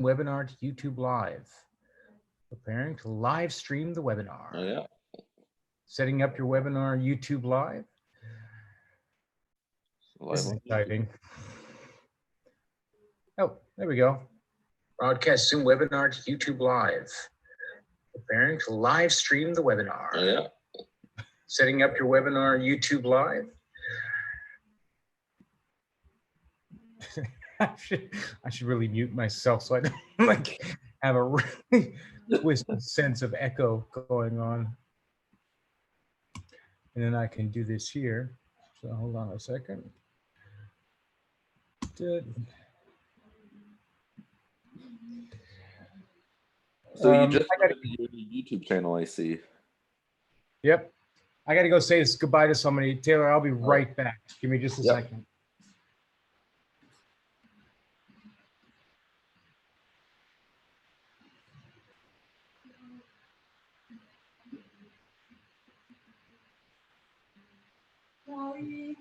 webinar to YouTube Live. Preparing to live stream the webinar. Oh, yeah. Setting up your webinar YouTube Live. This is exciting. Oh, there we go. Broadcast Zoom webinar to YouTube Live. Preparing to live stream the webinar. Oh, yeah. Setting up your webinar YouTube Live. I should really mute myself so I don't like have a really twisted sense of echo going on. And then I can do this here. So hold on a second. So you just started your YouTube channel, I see. Yep. I got to go say this goodbye to somebody. Taylor, I'll be right back. Give me just a second. Jory.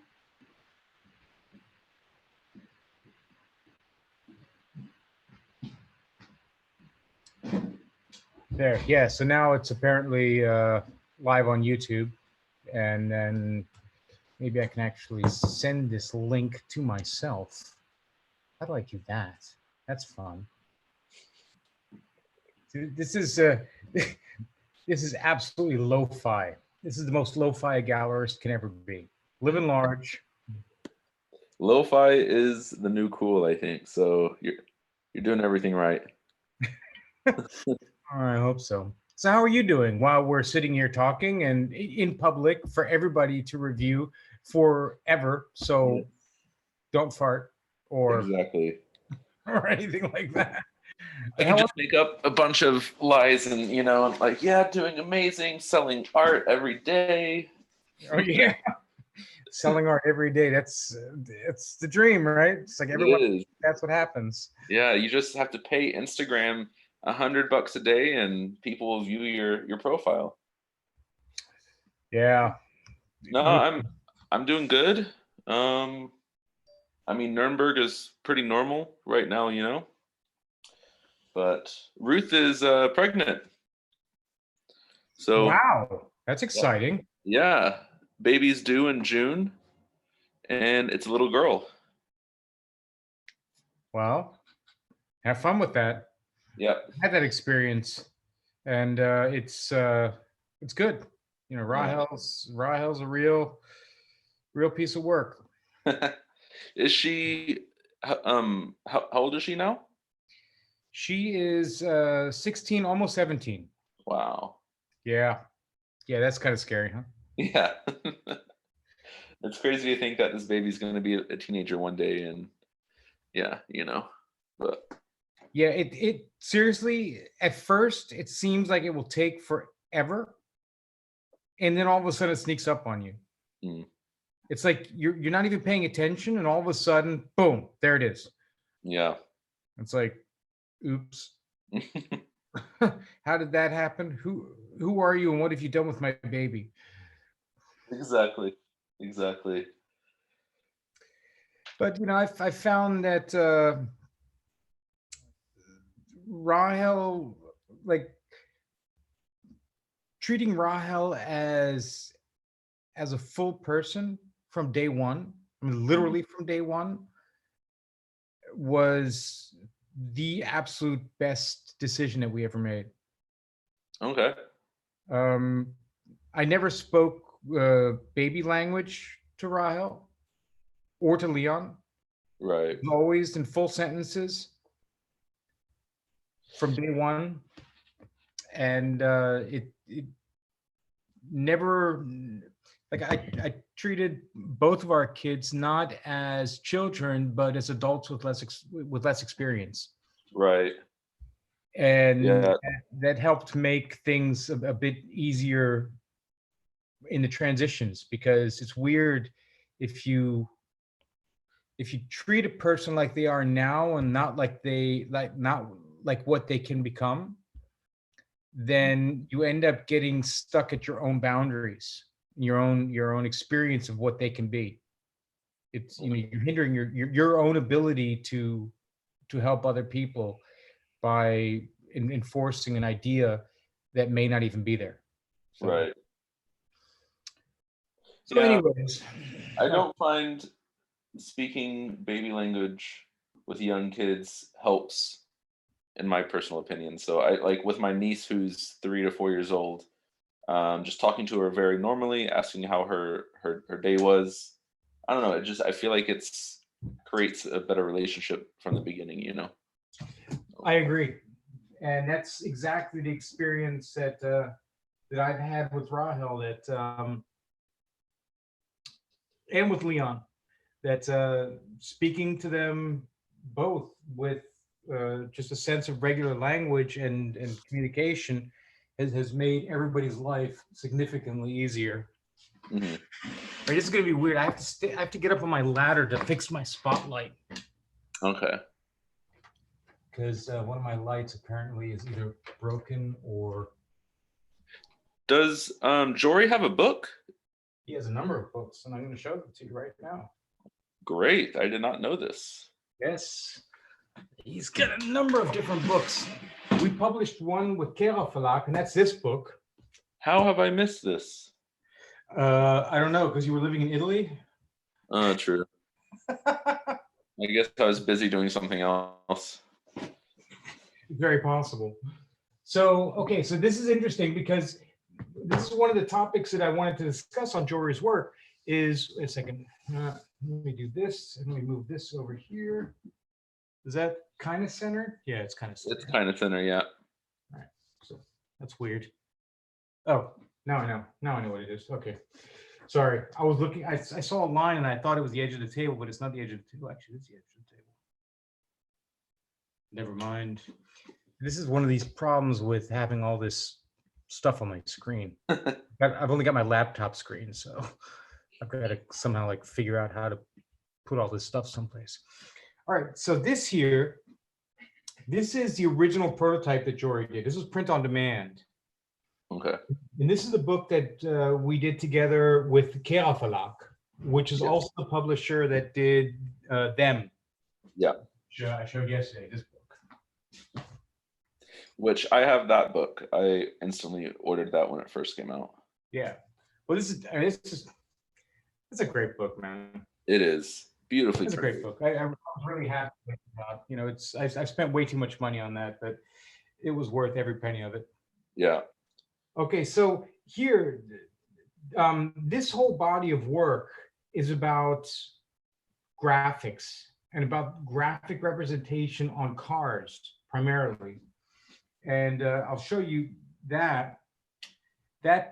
There, yeah. So now it's apparently live on YouTube, and then maybe I can actually send this link to myself. How do I do that? That's fun. This is this is absolutely lo-fi. This is the most lo-fi a gallerist can ever be. Living large. Lo-fi is the new cool, I think. So you're doing everything right. I hope so. So how are you doing while we're sitting here talking and in public for everybody to review forever? So don't fart or exactly or anything like that. I can just make up a bunch of lies and, you know, like, yeah, doing amazing, selling art every day. Oh yeah, selling art every day. That's the dream, right? It's like everyone. That's what happens. Yeah, you just have to pay Instagram $100 a day, and people will view your profile. Yeah. No, I'm doing good. I mean, Nuremberg is pretty normal right now, you know. But Ruth is pregnant. So wow, that's exciting. Yeah, baby's due in June, and it's a little girl. Well, have fun with that. Yeah, I had that experience, and it's good. You know, Rahel's a real piece of work. Is she? How old is she now? She is 16, almost 17. Wow. Yeah, that's kind of scary, huh? Yeah. It's crazy to think that this baby's going to be a teenager one day, and yeah, you know, but. Yeah, it seriously, at first, it seems like it will take forever. And then all of a sudden it sneaks up on you. Mm. It's like you're not even paying attention, and all of a sudden, boom, there it is. Yeah. It's like, oops. How did that happen? Who are you, and what have you done with my baby? Exactly. But you know, I found that Rahel, like treating Rahel as a full person from day one, I mean, literally from day one, was the absolute best decision that we ever made. Okay. I never spoke baby language to Rahel or to Leon. Right. Always in full sentences from day one. And it never, like I treated both of our kids not as children, but as adults with less experience. Right. And that helped make things a bit easier in the transitions, because it's weird if you treat a person like they are now and not like what they can become, then you end up getting stuck at your own boundaries, your own experience of what they can be. It's, you know, you're hindering your own ability to help other people by enforcing an idea that may not even be there. So, right. So anyways, I don't find speaking baby language with young kids helps, in my personal opinion. So I like with my niece who's 3 to 4 years old, just talking to her very normally, asking how her day was. I don't know. I feel like it's creates a better relationship from the beginning. You know. I agree, and that's exactly the experience that I've had with Rahel, that and with Leon, that speaking to them both with just a sense of regular language and communication has made everybody's life significantly easier. Mm-hmm. Right, this is gonna be weird. I have to get up on my ladder to fix my spotlight. Okay. Because one of my lights apparently is either broken or. Does Jory have a book? He has a number of books, and I'm going to show them to you right now. Great. I did not know this. Yes. He's got a number of different books. We published one with Galerie Julian, and that's this book. How have I missed this? I don't know, because you were living in Italy? True. I guess I was busy doing something else. Very possible. So, okay, so this is interesting because this is one of the topics that I wanted to discuss on Jory's work is, wait a second, let me do this, and let me move this over here. Is that kind of centered? Yeah, it's kind of centered. It's kind of thinner, yeah. All right, so that's weird. Oh, now I know. Now I know what it is. Okay. Sorry, I was looking, I saw a line and I thought it was the edge of the table, but it's not the edge of the table. Actually, it's the edge of the table. Never mind. This is one of these problems with having all this stuff on my screen. I've only got my laptop screen, so I've got to somehow like figure out how to put all this stuff someplace. All right, so this here, this is the original prototype that Jory did. This was print on demand. Okay. And this is the book that we did together with Galerie Julian, which is also the publisher that did them. Yeah. I showed yesterday, this book. Which I have that book. I instantly ordered that when it first came out. Yeah. Well, it's a great book, man. It is beautifully. It's a great book. I was really happy with it. You know, I've spent way too much money on that, but it was worth every penny of it. Yeah. Okay, so here, this whole body of work is about graphics and about graphic representation on cars primarily. And I'll show you that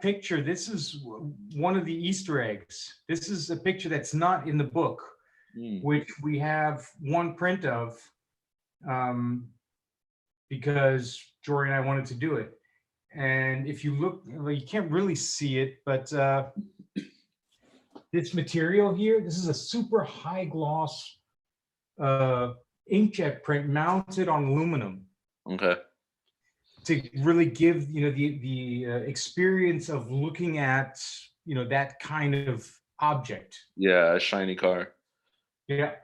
picture. This is one of the Easter eggs. This is a picture that's not in the book, which we have one print of because Jory and I wanted to do it. And if you look, well, you can't really see it, but this material here, this is a super high gloss inkjet print mounted on aluminum. Okay. To really give, you know, the experience of looking at, you know, that kind of object. Yeah, a shiny car. Yeah.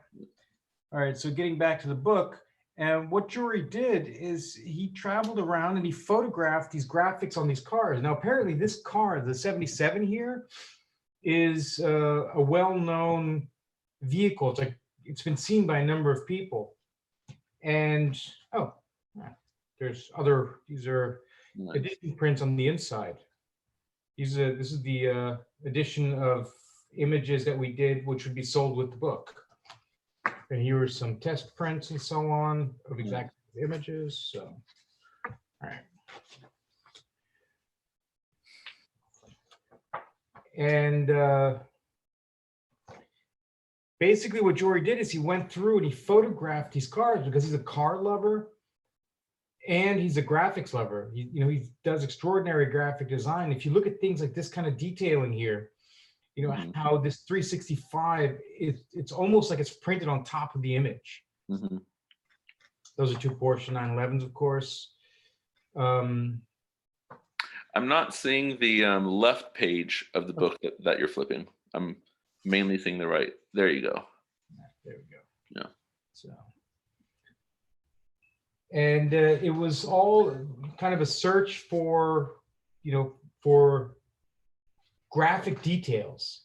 All right, so getting back to the book, and what Jory did is he traveled around and he photographed these graphics on these cars. Now, apparently this car, the 77 here, is a well-known vehicle. It's been seen by a number of people. And, oh, there's other, these are edition prints on the inside. This is the edition of images that we did, which would be sold with the book. And here are some test prints and so on of exact images. So, all right. And basically what Jory did is he went through and he photographed these cars because he's a car lover and he's a graphics lover. He does extraordinary graphic design. If you look at things like this kind of detailing here, you know, how this 365, it's almost like it's printed on top of the image. Mm-hmm. Those are two Porsche 911s, of course. I'm not seeing the left page of the book that you're flipping. I'm mainly seeing the right. There you go. There we go. Yeah. So, And it was all kind of a search for, for graphic details,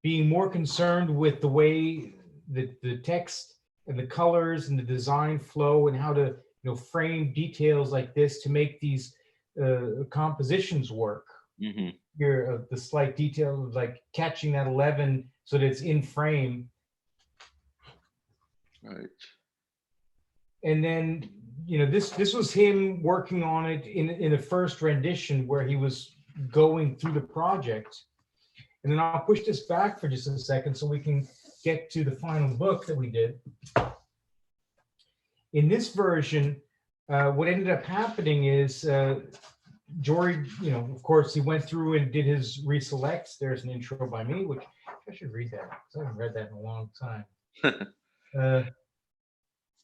being more concerned with the way the text and the colors and the design flow and how to frame details like this to make these compositions work. Mm-hmm. Here, the slight detail of like catching that 11 so that it's in frame. Right. And then, this was him working on it in the first rendition where he was going through the project. And then I'll push this back for just a second so we can get to the final book that we did. In this version, what ended up happening is Jory, of course, he went through and did his reselects. There's an intro by me, which I should read that because I haven't read that in a long time.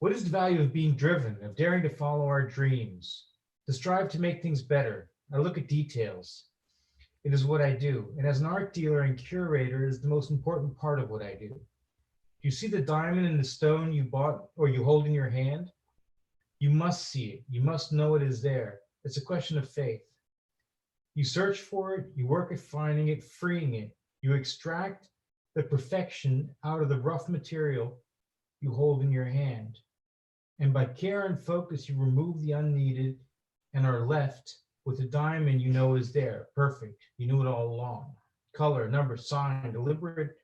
What is the value of being driven, of daring to follow our dreams, to strive to make things better? I look at details. It is what I do. And as an art dealer and curator, it is the most important part of what I do. You see the diamond in the stone you bought or you hold in your hand? You must see it. You must know it is there. It's a question of faith. You search for it, you work at finding it, freeing it. You extract the perfection out of the rough material you hold in your hand. And by care and focus, you remove the unneeded and are left with a diamond you know is there, perfect. You knew it all along. Color, number, sign, deliberate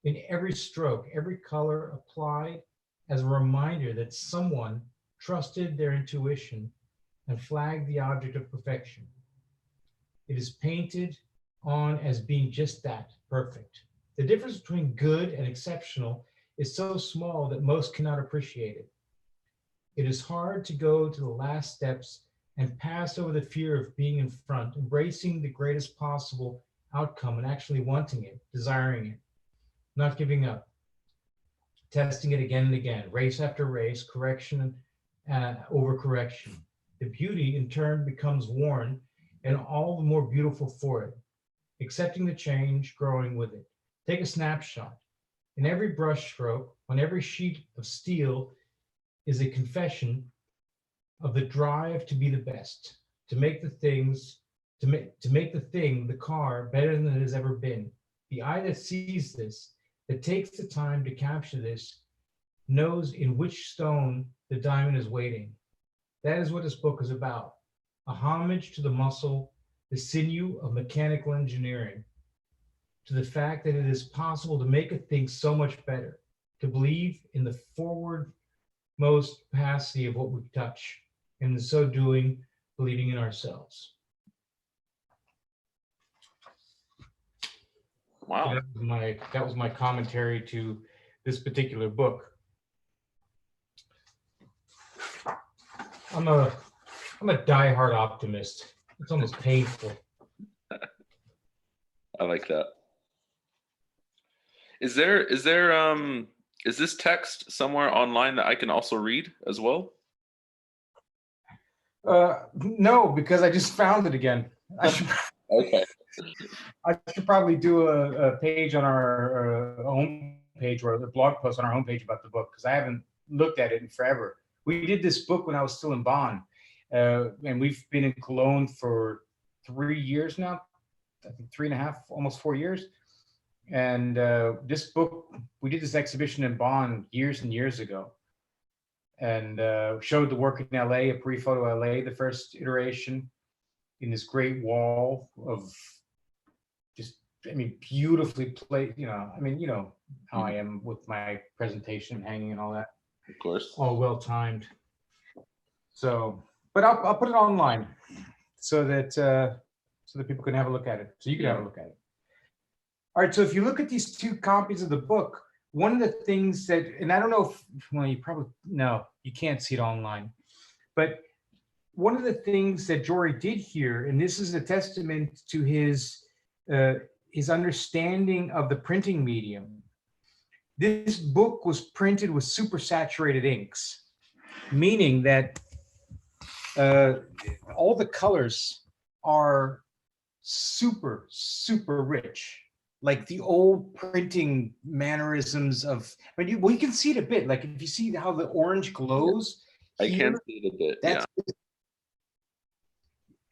in every stroke, every color applied as a reminder that someone trusted their intuition and flagged the object of perfection. It is painted on as being just that, perfect. The difference between good and exceptional is so small that most cannot appreciate it. It is hard to go to the last steps and pass over the fear of being in front, embracing the greatest possible outcome and actually wanting it, desiring it, not giving up, testing it again and again, race after race, correction over correction. The beauty in turn becomes worn and all the more beautiful for it, accepting the change, growing with it. Take a snapshot. In every brush stroke, on every sheet of steel is a confession of the drive to be the best, to make the things, to make the thing, the car, better than it has ever been. The eye that sees this, that takes the time to capture this, knows in which stone the diamond is waiting. That is what this book is about. A homage to the muscle, the sinew of mechanical engineering, to the fact that it is possible to make a thing so much better, to believe in the forwardmost capacity of what we touch, and in so doing, believing in ourselves. Wow. So that was my commentary to this particular book. I'm a diehard optimist. It's almost painful. I like that. Is this text somewhere online that I can also read as well? No, because I just found it again. Okay. I should probably do a page on our home page or a blog post on our homepage about the book because I haven't looked at it in forever. We did this book when I was still in Bonn, and we've been in Cologne for 3 years now. I think 3.5, almost 4 years. And this book, we did this exhibition in Bonn years and years ago, and showed the work in LA, a pre-photo LA, the first iteration, in this great wall of just, I mean, beautifully placed. You know how I am with my presentation, hanging and all that. Of course. All well timed. So, but I'll put it online so that people can have a look at it. So you can have a look at it. All right, so if you look at these two copies of the book, one of the things that, and I don't know if, well, you can't see it online, but one of the things that Jory did here, and this is a testament to his understanding of the printing medium. This book was printed with supersaturated inks, meaning that all the colors are super, super rich. Like the old printing mannerisms of, you can see it a bit. Like if you see how the orange glows, I can here, see it a bit. that's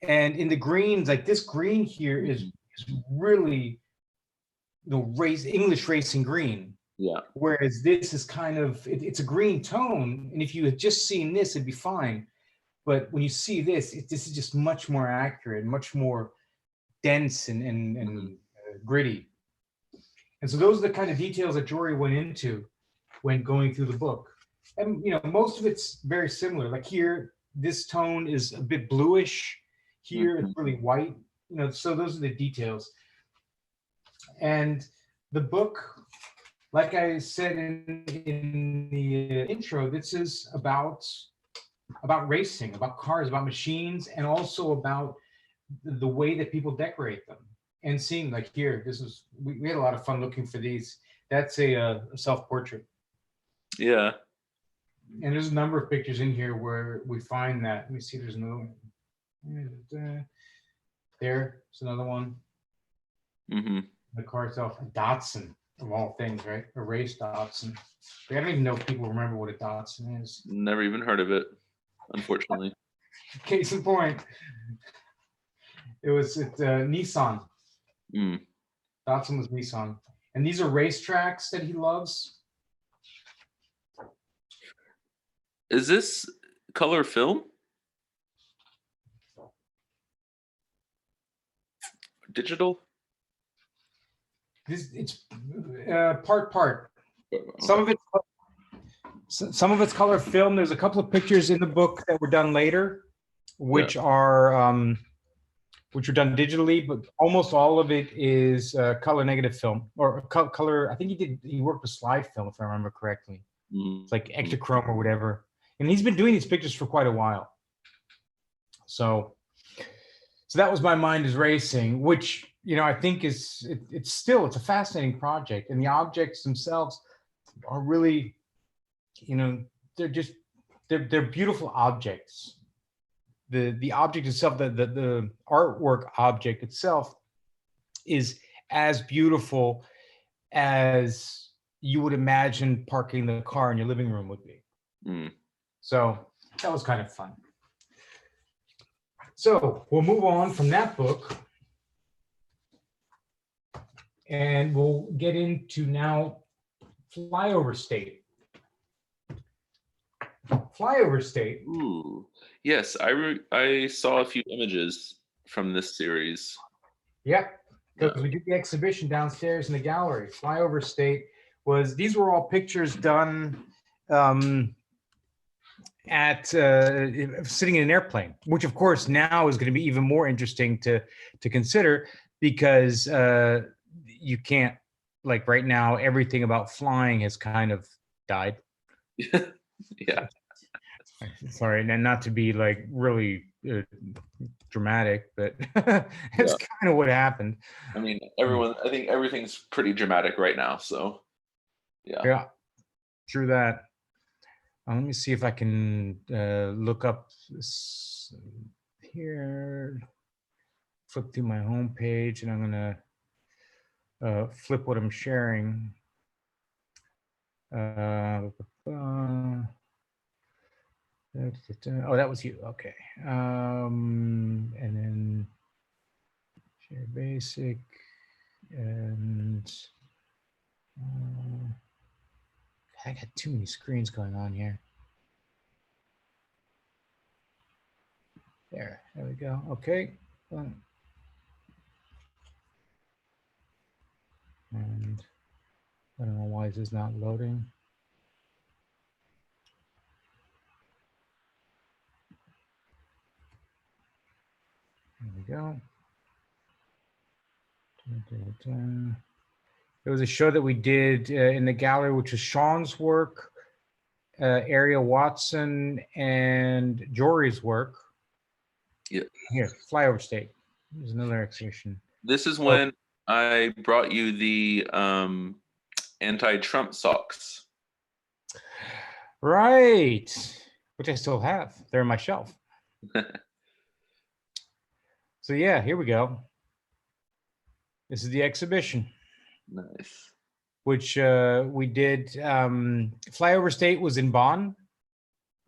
Yeah. and in the greens, like this green here is really English racing green. Yeah. Whereas this is kind of it's a green tone, and if you had just seen this, it'd be fine. But when you see this, this is just much more accurate, much more dense and gritty. And so those are the kind of details that Jory went into when going through the book. And most of it's very similar. Like here, this tone is a bit bluish. Here, it's really white. So those are the details. And the book, like I said in the intro, this is about racing, about cars, about machines, and also about the way that people decorate them. And seeing, like here, we had a lot of fun looking for these. That's a self-portrait. Yeah. And there's a number of pictures in here where we find that. Let me see, there's another one. There's another one. The car itself, a Datsun, of all things, right? A race Datsun. I don't even know if people remember what a Datsun is. Never even heard of it, unfortunately. Case in point, it's Nissan. Datsun was Nissan. And these are racetracks that he loves. Is this color film? Digital? It's part. Some of it's color film. There's a couple of pictures in the book that were done later, which are done digitally, but almost all of it is color negative film or color. I think he worked with slide film, if I remember correctly. It's like Ektachrome or whatever. And he's been doing these pictures for quite a while. So that was My Mind is Racing, which I think it's a fascinating project, and the objects themselves are really, they're beautiful objects. The object itself, the artwork object itself, is as beautiful as you would imagine parking the car in your living room would be. So that was kind of fun. So we'll move on from that book, and we'll get into now Flyover State. Flyover State. Ooh, yes, I saw a few images from this series. Yep, because we did the exhibition downstairs in the gallery. Flyover State these were all pictures done at sitting in an airplane, which of course now is going to be even more interesting to consider, because you can't, like right now, everything about flying has kind of died. Yeah. Sorry, and not to be like really dramatic, but it's kind of what happened. I mean, I think everything's pretty dramatic right now, so yeah, true that. Let me see if I can look up this here, flip through my home page, and I'm gonna flip what I'm sharing. Oh, that was you. Okay. And then share basic, and I got too many screens going on here. There we go. Okay. And I don't know why this is not loading. There we go. It was a show that we did in the gallery, which was Sean's work, Ariel Watson, and Jory's work. Yeah. Here, Flyover State. There's another exhibition. This is when I brought you the anti-Trump socks. Right, which I still have. They're on my shelf. So yeah, here we go. This is the exhibition. Nice. Which we did. Flyover State was in Bonn,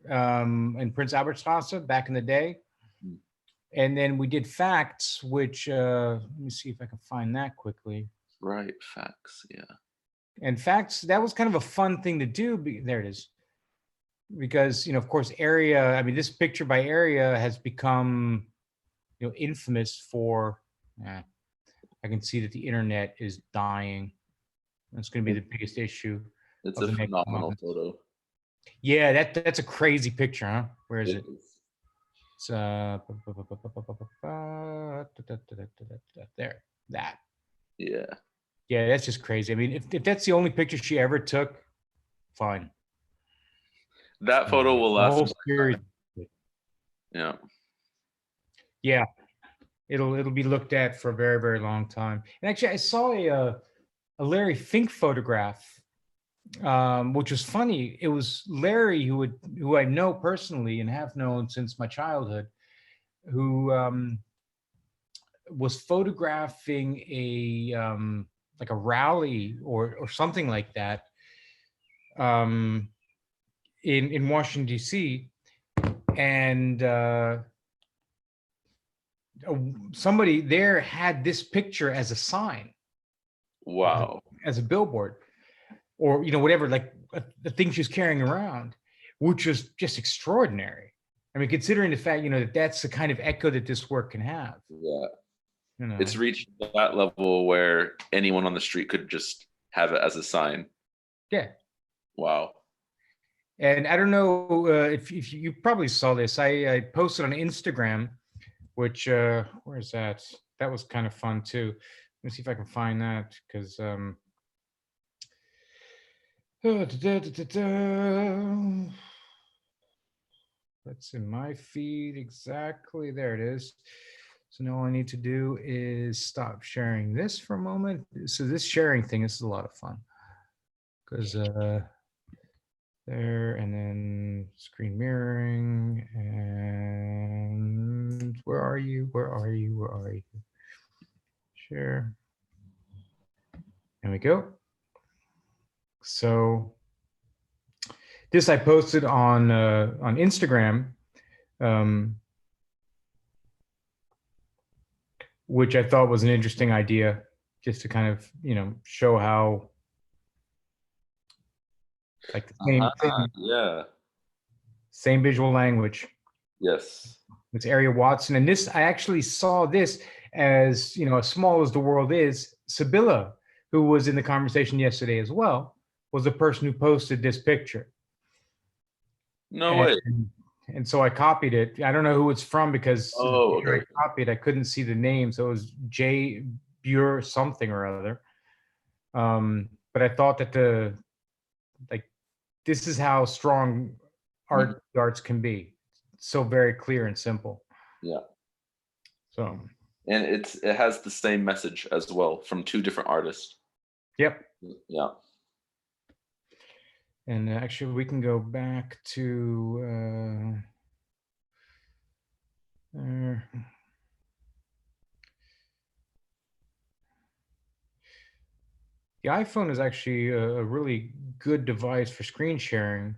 in Prince Albertstrasse back in the day. Mm. And then we did Facts, which let me see if I can find that quickly. Right, Facts, yeah. And Facts, that was kind of a fun thing to do. There it is. Because, you know, of course, area, I mean, this picture by area has become, you know, infamous for, I can see that the internet is dying. That's going to be the biggest issue. It's of a the next phenomenal month. photo. Yeah, that's a crazy picture, huh? Where is it? It's there. That. Yeah. Yeah, that's just crazy. I mean, if that's the only picture she ever took, fine. That photo will The last. whole series. Yeah. Yeah. It'll be looked at for a very, very long time. And actually, I saw a Larry Fink photograph, which was funny. It was Larry who I know personally and have known since my childhood, who was photographing a like a rally or something like that in Washington D.C. and somebody there had this picture as a sign. Wow. As a billboard, or you know, whatever, like the thing she's carrying around, which was just extraordinary. I mean, considering the fact, you know, that that's the kind of echo that this work can have. Yeah. You know, It's reached that level where anyone on the street could just have it as a sign. Yeah. Wow. And I don't know if you probably saw this. I posted on Instagram, which where is that? That was kind of fun too. Let me see if I can find that, because that's in my feed exactly. There it is. So now all I need to do is stop sharing this for a moment. So this sharing thing, this is a lot of fun, because there, and then screen mirroring, and where are you? Where are you? Where are you? Share. There we go. So this I posted on Instagram, which I thought was an interesting idea, just to kind of, you know, show how like the same thing, yeah, same visual language. Yes. It's Area Watson, and this, I actually saw this as, you know, as small as the world is, Sibylla, who was in the conversation yesterday as well, was the person who posted this picture. No way. And so I copied it. I don't know who it's from, because okay. I copied, I couldn't see the name, so it was J Bure something or other. But I thought that this is how strong arts can be. So very clear and simple. Yeah. So. And it has the same message as well from two different artists. Yep. Yeah. And actually, we can go back to the iPhone is actually a really good device for screen sharing,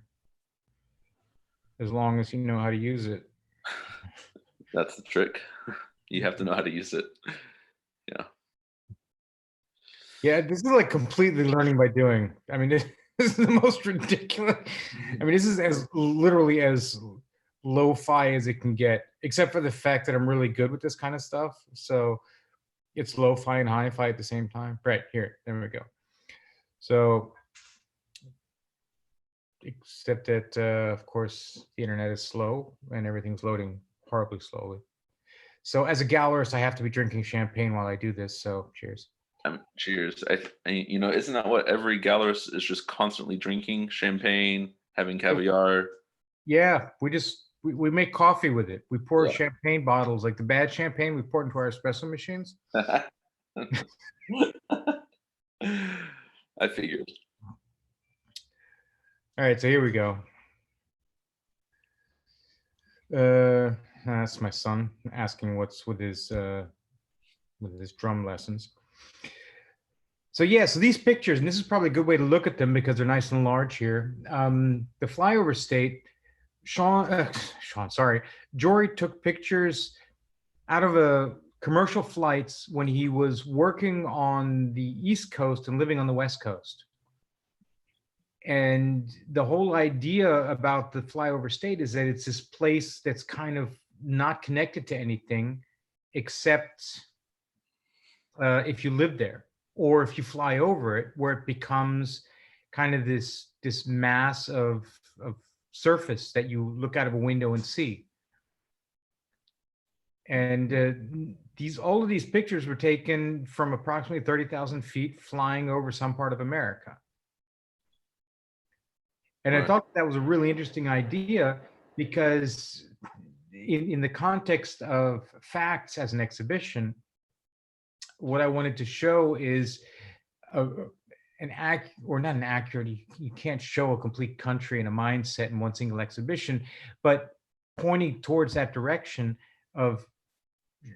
as long as you know how to use it. That's the trick. You have to know how to use it. Yeah. Yeah, this is like completely learning by doing. I mean, this is the most ridiculous. I mean, this is as literally as lo-fi as it can get, except for the fact that I'm really good with this kind of stuff. So it's lo-fi and hi-fi at the same time. Right here, there we go. So, except that, of course, the internet is slow and everything's loading horribly slowly. So as a gallerist, I have to be drinking champagne while I do this. So cheers. Cheers. You know, isn't that what every gallerist is, just constantly drinking champagne, having caviar? Yeah, we make coffee with it. We pour champagne bottles, like the bad champagne, we pour it into our espresso machines. I figured. All right, so here we go. That's my son asking what's with his drum lessons. So yeah, so these pictures, and this is probably a good way to look at them because they're nice and large here. The flyover state Jory took pictures out of a commercial flights when he was working on the East Coast and living on the West Coast. And the whole idea about the flyover state is that it's this place that's kind of not connected to anything except if you live there or if you fly over it, where it becomes kind of this mass of surface that you look out of a window and see. And all of these pictures were taken from approximately 30,000 feet flying over some part of America. And I thought that was a really interesting idea because in the context of facts as an exhibition, what I wanted to show is not an accurate, you can't show a complete country and a mindset in one single exhibition, but pointing towards that direction of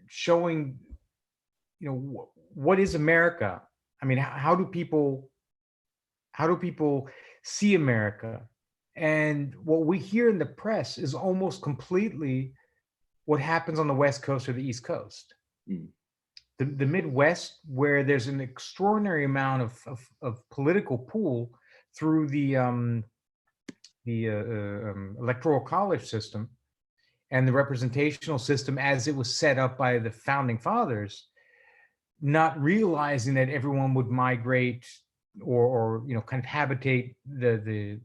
showing, what is America? I mean, how do people see America? And what we hear in the press is almost completely what happens on the West Coast or the East Coast. Mm. The Midwest, where there's an extraordinary amount of political pool through the electoral college system and the representational system as it was set up by the founding fathers, not realizing that everyone would migrate or kind of habitate the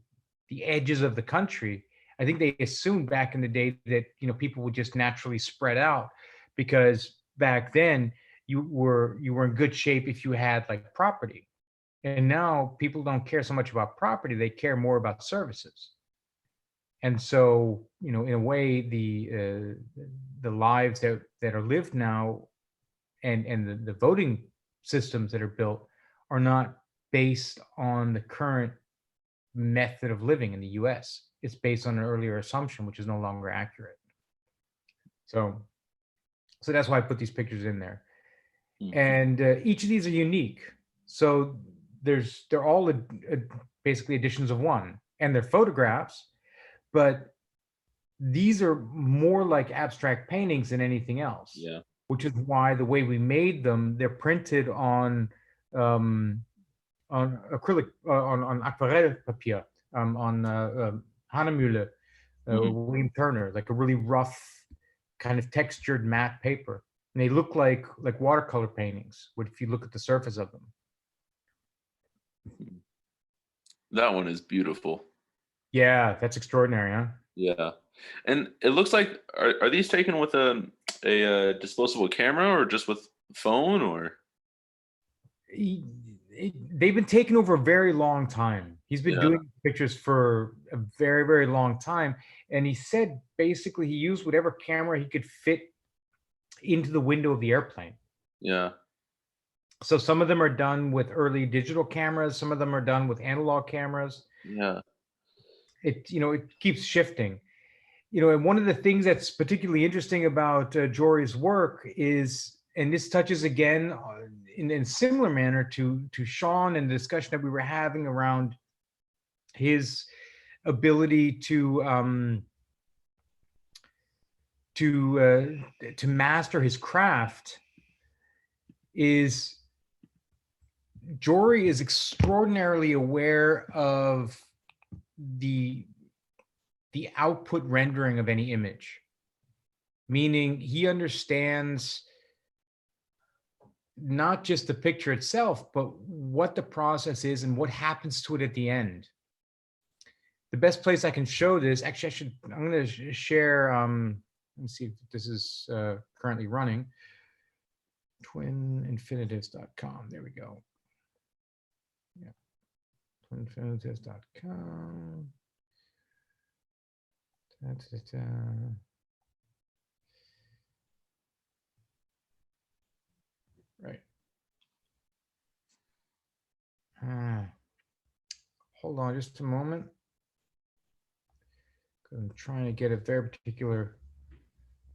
edges of the country. I think they assumed back in the day that people would just naturally spread out, because back then you were in good shape if you had like property. And now people don't care so much about property, they care more about services. And so, in a way, the lives that are lived now and the voting systems that are built are not based on the current method of living in the US. It's based on an earlier assumption, which is no longer accurate. So that's why I put these pictures in there. Mm-hmm. And each of these are unique. So they're all basically editions of one, and they're photographs, but these are more like abstract paintings than anything else. Yeah. Which is why the way we made them, they're printed on acrylic, on aquarelle papier, on Hanemühle, William Turner, like a really rough, kind of textured matte paper. And they look like watercolor paintings, if you look at the surface of them. That one is beautiful. Yeah, that's extraordinary, huh? Yeah. And it looks like, are these taken with a disposable camera or just with phone, or? They've been taken over a very long time. He's been doing pictures for a very, very long time. And he said basically he used whatever camera he could fit into the window of the airplane. Yeah. So some of them are done with early digital cameras. Some of them are done with analog cameras. Yeah. It keeps shifting. And one of the things that's particularly interesting about Jory's work is, and this touches again in a similar manner to Sean and the discussion that we were having around his ability to master his craft, is Jory is extraordinarily aware of the output rendering of any image, meaning he understands not just the picture itself, but what the process is and what happens to it at the end. The best place I can show this, actually, I'm going to share, let me see if this is currently running, twininfinitives.com. There we go. Yeah, twininfinitives.com. That's it. Right. Hold on just a moment. I'm trying to get a very particular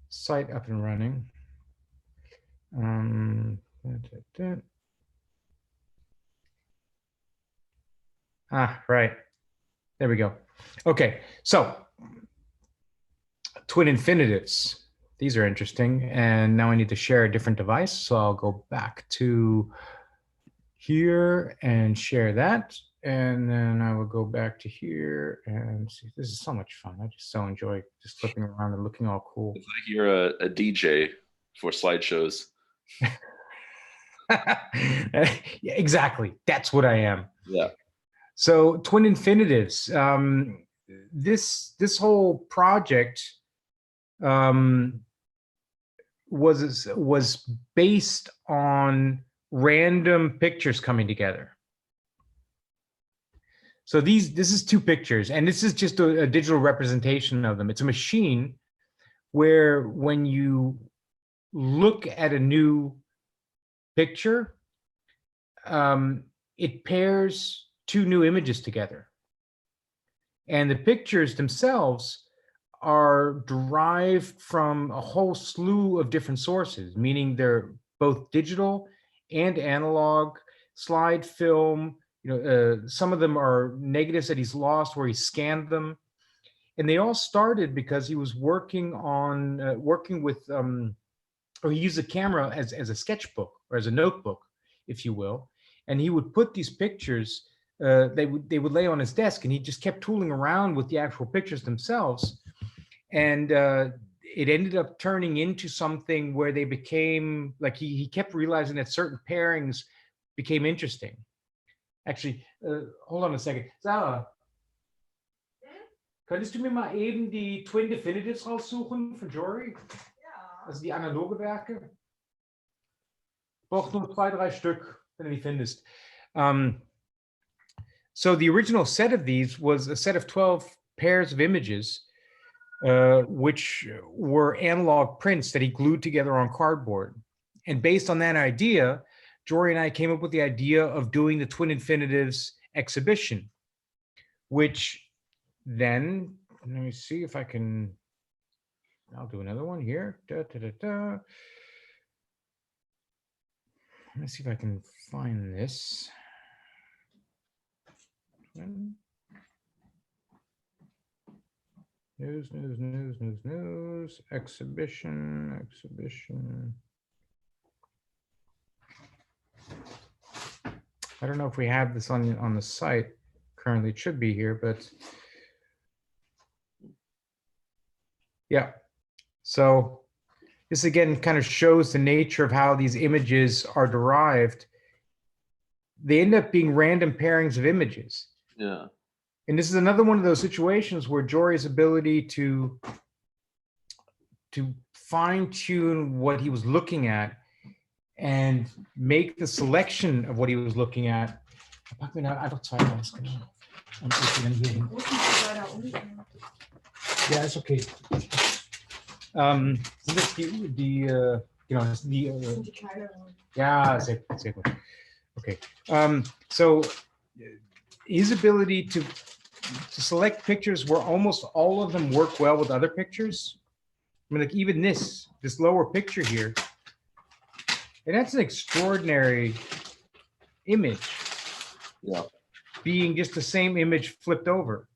site up and running. Right. There we go. Okay. So twin infinitives. These are interesting. And now I need to share a different device. So I'll go back to here and share that. And then I will go back to here and see. This is so much fun. I just so enjoy just flipping around and looking all cool. It's like you're a DJ for slideshows. Yeah, exactly. That's what I am. Yeah. So twin infinitives. This whole project was based on random pictures coming together. So this is two pictures, and this is just a digital representation of them. It's a machine where when you look at a new picture, it pairs two new images together. And the pictures themselves are derived from a whole slew of different sources, meaning they're both digital and analog, slide film. Some of them are negatives that he's lost where he scanned them. And they all started because he was working with, or he used a camera as a sketchbook or as a notebook, if you will. And he would put these pictures, they would lay on his desk, and he just kept tooling around with the actual pictures themselves. And it ended up turning into something where they became, like he kept realizing that certain pairings became interesting. Actually, hold on a second. Sarah, könntest du mir mal eben die Twin Definitives raussuchen für Jory? Ja. Also die analoge Werke? Braucht nur 2, 3 Stück, wenn du die findest. So the original set of these was a set of 12 pairs of images, which were analog prints that he glued together on cardboard. And based on that idea, Jory and I came up with the idea of doing the Twin Infinitives exhibition, which then, let me see if I can, I'll do another one here. Let me see if I can find this. News, exhibition. I don't know if we have this on the site currently. It should be here, but yeah. So this again kind of shows the nature of how these images are derived. They end up being random pairings of images. Yeah. And this is another one of those situations where Jory's ability to fine tune what he was looking at and make the selection of what he was looking at. Pack mir da einfach 2 raus, genau. Und ich dann hier hin. Ja, ist okay. Sind das genau, das sind die, ja, sehr gut. Okay. So his ability to select pictures where almost all of them work well with other pictures. I mean, like even this lower picture here, and that's an extraordinary image. Yeah. Being just the same image flipped over.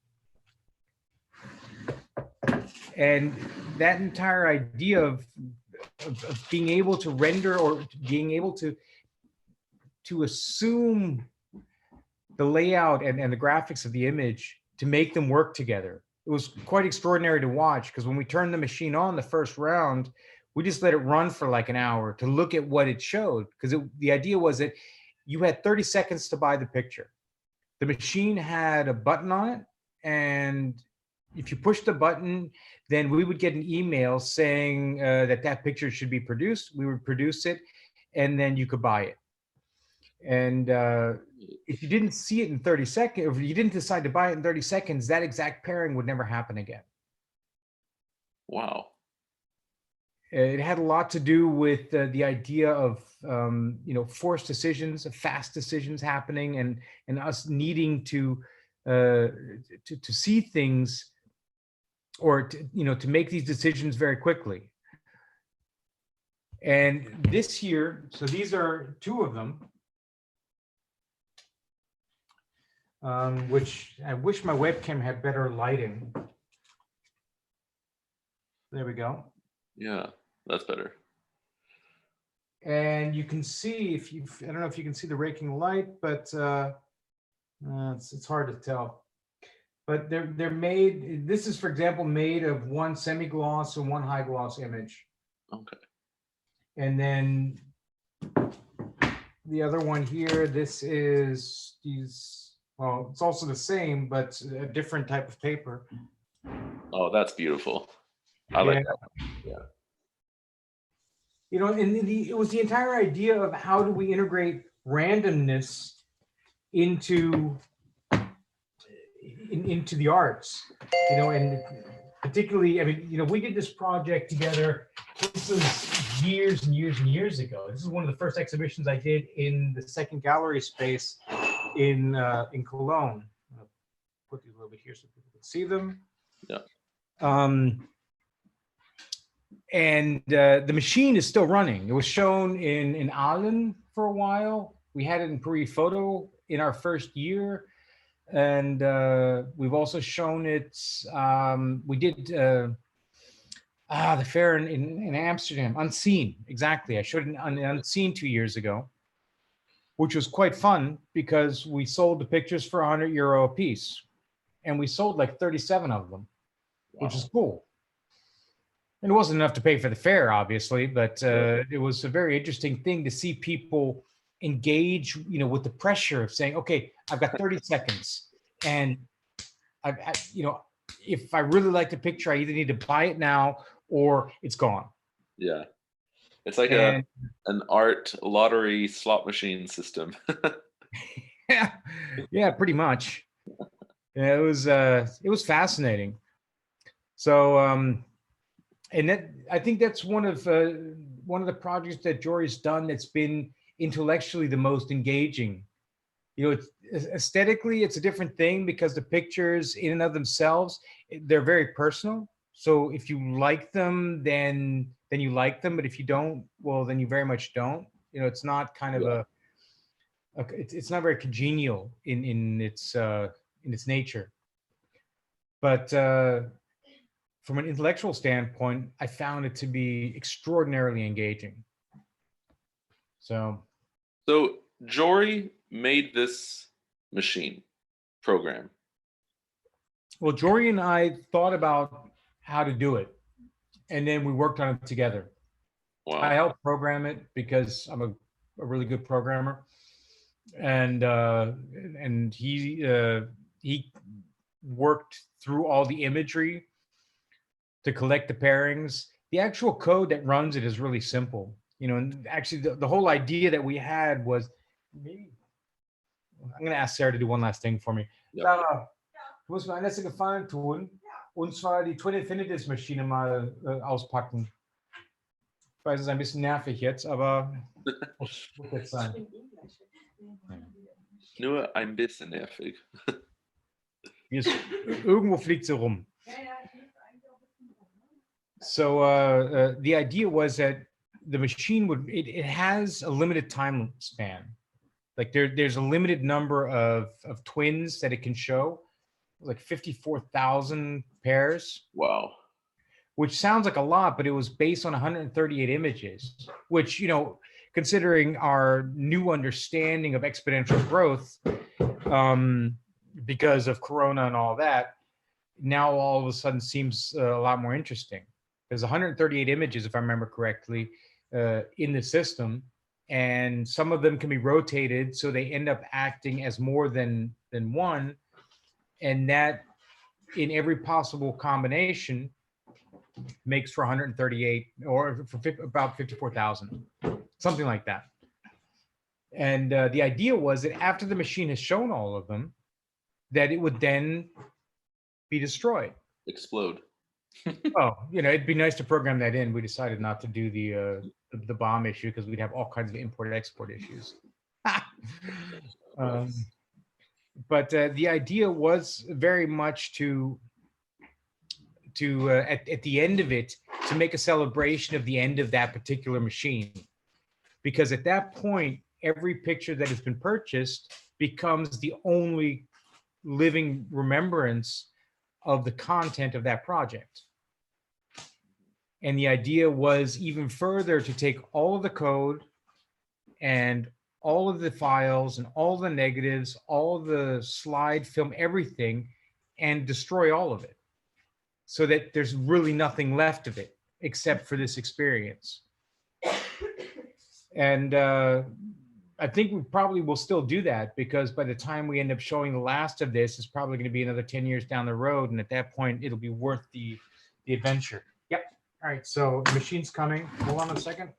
And that entire idea of being able to render or being able to assume the layout and the graphics of the image to make them work together. It was quite extraordinary to watch, because when we turned the machine on the first round, we just let it run for like an hour to look at what it showed, because the idea was that you had 30 seconds to buy the picture. The machine had a button on it, and if you push the button, then we would get an email saying that picture should be produced. We would produce it, and then you could buy it. And if you didn't see it in 30 seconds, or if you didn't decide to buy it in 30 seconds, that exact pairing would never happen again. Wow. It had a lot to do with the idea of forced decisions, fast decisions happening, and us needing to see things, or to make these decisions very quickly. And this year, so these are 2 of them, which I wish my webcam had better lighting. There we go. Yeah, that's better. And you can see if you, I don't know if you can see the raking light, but it's hard to tell. But they're made, this is, for example, made of one semi-gloss and one high gloss image. Okay. And then the other one here, this is these, well, it's also the same, but a different type of paper. Oh, that's beautiful. I like that. Yeah. You know, and it was the entire idea of how do we integrate randomness into the arts, you know, and particularly, I mean, you know, we did this project together. This was years and years and years ago. This is one of the first exhibitions I did in the second gallery space in Cologne. I'll put these a little bit here so people can see them. Yeah. And the machine is still running. It was shown in Aalen for a while. We had it in Paris Photo in our first year. And we've also shown it, we did the fair in Amsterdam, Unseen, exactly. I showed it on Unseen 2 years ago, which was quite fun because we sold the pictures for €100 a piece. And we sold like 37 of them, which is cool. And it wasn't enough to pay for the fair, obviously, but it was a very interesting thing to see people engage, you know, with the pressure of saying, okay, I've got 30 seconds. And you know, if I really like the picture, I either need to buy it now or it's gone. Yeah. It's like an art lottery slot machine system. Yeah, pretty much. Yeah, it was fascinating. So, and that, I think that's one of the projects that Jory's done that's been intellectually the most engaging. You know, it's aesthetically, it's a different thing because the pictures in and of themselves, they're very personal. So if you like them, then you like them. But if you don't, well, then you very much don't. You know, it's not kind of it's not very congenial in its nature. But from an intellectual standpoint, I found it to be extraordinarily engaging. So Jory made this machine program. Well, Jory and I thought about how to do it, and then we worked on it together. Wow. I helped program it because I'm a really good programmer, and he worked through all the imagery to collect the pairings. The actual code that runs it is really simple, you know. And actually, the whole idea that we had was, maybe I'm going to ask Sarah to do one last thing for me. Yep. Sarah, du musst mir einen letzten Gefallen tun, und zwar die Twin Infinities Maschine mal auspacken. Ich weiß, es ist ein bisschen nervig jetzt, aber muss jetzt sein. Nur ein bisschen nervig. Irgendwo fliegt sie rum. So the idea was that the machine would, it has a limited time span. Like there's a limited number of twins that it can show, like 54,000 pairs. Wow. Which sounds like a lot, but it was based on 138 images, which, you know, considering our new understanding of exponential growth, because of Corona and all that, now all of a sudden seems a lot more interesting. There's 138 images, if I remember correctly, in the system, and some of them can be rotated, so they end up acting as more than one, and that in every possible combination makes for 138 or for about 54,000, something like that. And the idea was that after the machine has shown all of them, that it would then be destroyed. Explode. Oh, you know, it'd be nice to program that in. We decided not to do the bomb issue because we'd have all kinds of import-export issues. But the idea was very much to at the end of it, to make a celebration of the end of that particular machine. Because at that point, every picture that has been purchased becomes the only living remembrance of the content of that project. And the idea was even further to take all of the code and all of the files and all the negatives, all the slide film, everything, and destroy all of it so that there's really nothing left of it except for this experience. And I think we probably will still do that, because by the time we end up showing the last of this, it's probably going to be another 10 years down the road. And at that point, it'll be worth the adventure. Yep. All right. So the machine's coming. Hold on a second.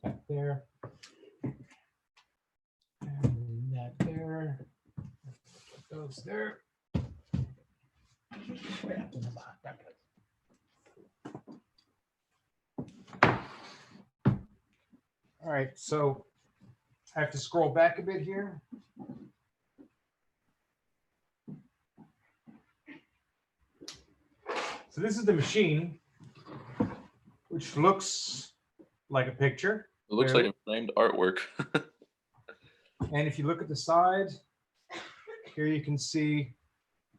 That there. And that there. Put those there. All right, so I have to scroll back a bit here. So this is the machine, which looks like a picture. It looks like a framed artwork. And if you look at the side, here you can see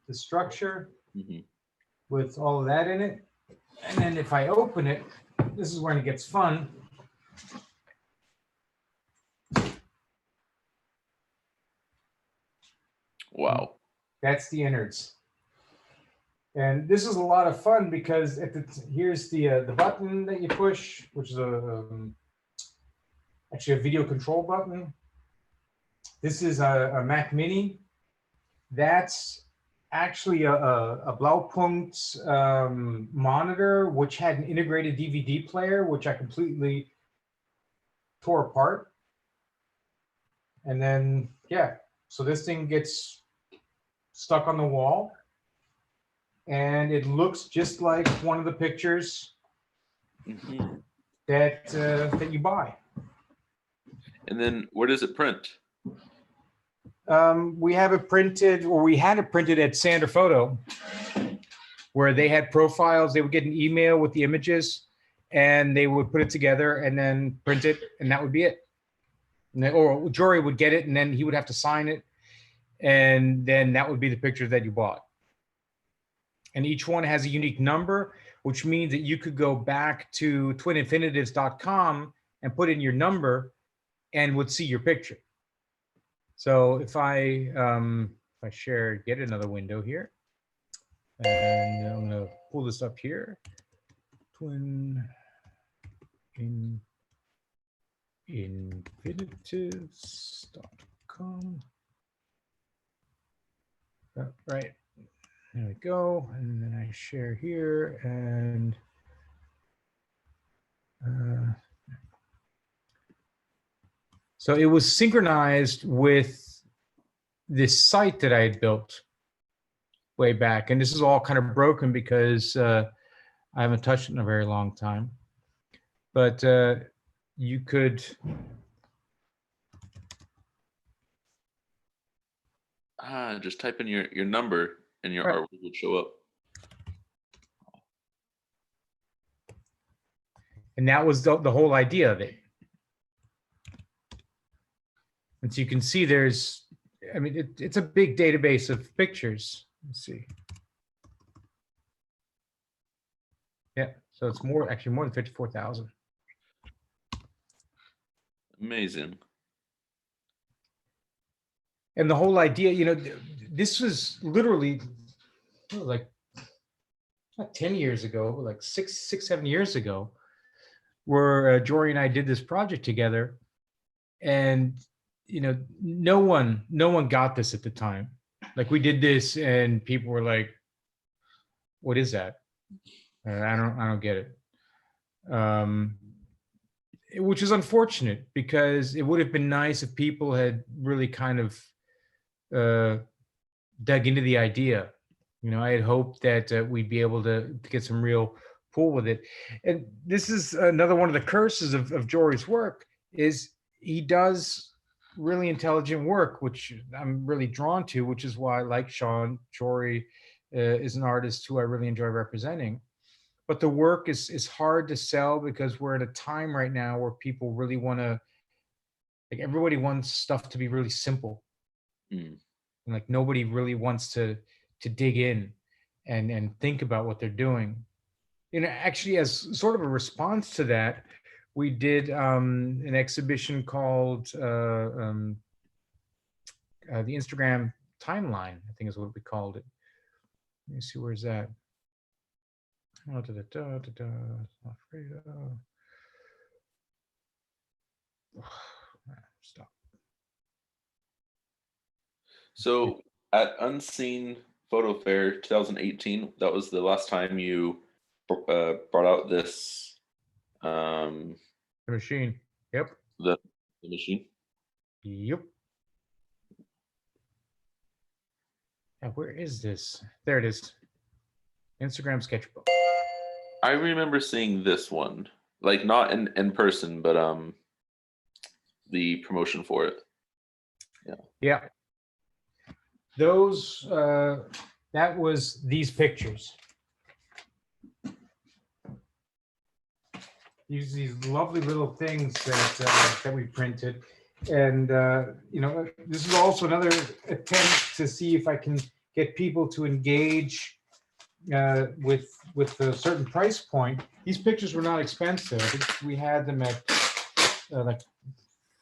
the structure with all of that in it. And then if I open it, this is when it gets fun. Wow. That's the innards. And this is a lot of fun because here's the button that you push, which is actually a video control button. This is a Mac Mini. That's actually a Blaupunkt monitor, which had an integrated DVD player, which I completely tore apart. And then, yeah, so this thing gets stuck on the wall, and it looks just like one of the pictures that you buy. And then where does it print? We have it printed, or we had it printed at Sander Photo, where they had profiles. They would get an email with the images, and they would put it together and then print it, and that would be it. And then, or Jory would get it, and then he would have to sign it, and then that would be the picture that you bought. And each one has a unique number, which means that you could go back to twininfinitives.com and put in your number and would see your picture. So if I share, get another window here, and I'm going to pull this up here, twininfinitives.com. Right, there we go. And then I share here, and so it was synchronized with this site that I had built way back. And this is all kind of broken because I haven't touched it in a very long time. But you could... just type in your number and your artwork will show up. And that was the whole idea of it. And so you can see there's, I mean, it's a big database of pictures. Let's see. Yeah, so it's actually more than 54,000. Amazing. And the whole idea, you know, this was literally like not 10 years ago, like six, 7 years ago, where Jory and I did this project together. And, you know, no one got this at the time. Like, we did this and people were like, what is that? I don't get it. Which is unfortunate, because it would have been nice if people had really kind of dug into the idea. You know, I had hoped that we'd be able to get some real pull with it. And this is another one of the curses of Jory's work, is he does really intelligent work, which I'm really drawn to, which is why I like Sean. Jory is an artist who I really enjoy representing. But the work is hard to sell, because we're at a time right now where people really want to, like, everybody wants stuff to be really simple. And like, nobody really wants to dig in and think about what they're doing. Actually, as sort of a response to that, we did an exhibition called the Instagram timeline, I think is what we called it. Let me see, where's that? Oh, Alfredo. Stop. So at Unseen Photo Fair 2018, that was the last time you brought out this The machine. Yep. the machine. Yep. Now, where is this? There it is. Instagram sketchbook. I remember seeing this one, like not in person, but the promotion for it. Yeah. Yeah. Those that was these pictures. These lovely little things that we printed, and this is also another attempt to see if I can get people to engage with a certain price point. These pictures were not expensive. I think we had them at like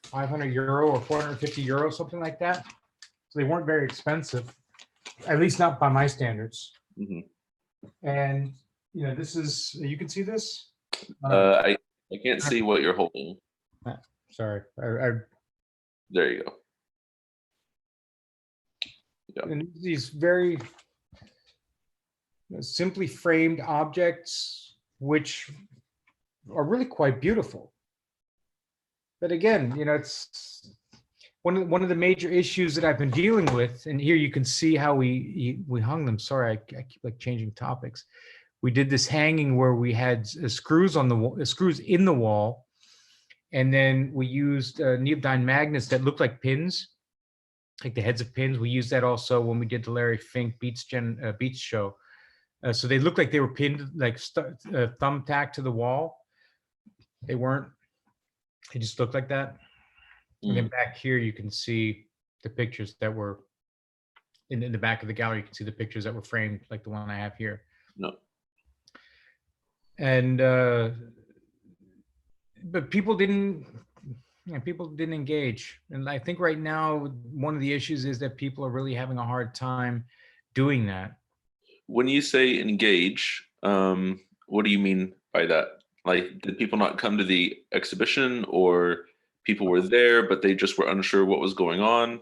500 euro or 450 euro, something like that. So they weren't very expensive, at least not by my standards. Mm-hmm. And this is, you can see this. I can't see what you're holding. Sorry. There you go. Yeah. And these very simply framed objects, which are really quite beautiful. But again, it's one of the major issues that I've been dealing with. And here you can see how we hung them. Sorry, I keep like changing topics. We did this hanging where we had screws on the wall, screws in the wall, and then we used neodyne magnets that looked like pins, like the heads of pins. We used that also when we did the Larry Fink Beats show. So they looked like they were pinned, like thumbtacked to the wall. They weren't. They just looked like that. And then back here, you can see the pictures that were in the back of the gallery. You can see the pictures that were framed, like the one I have here. No. And but people didn't engage. And I think right now one of the issues is that people are really having a hard time doing that. When you say engage, what do you mean by that? Like, did people not come to the exhibition, or people were there but they just were unsure what was going on?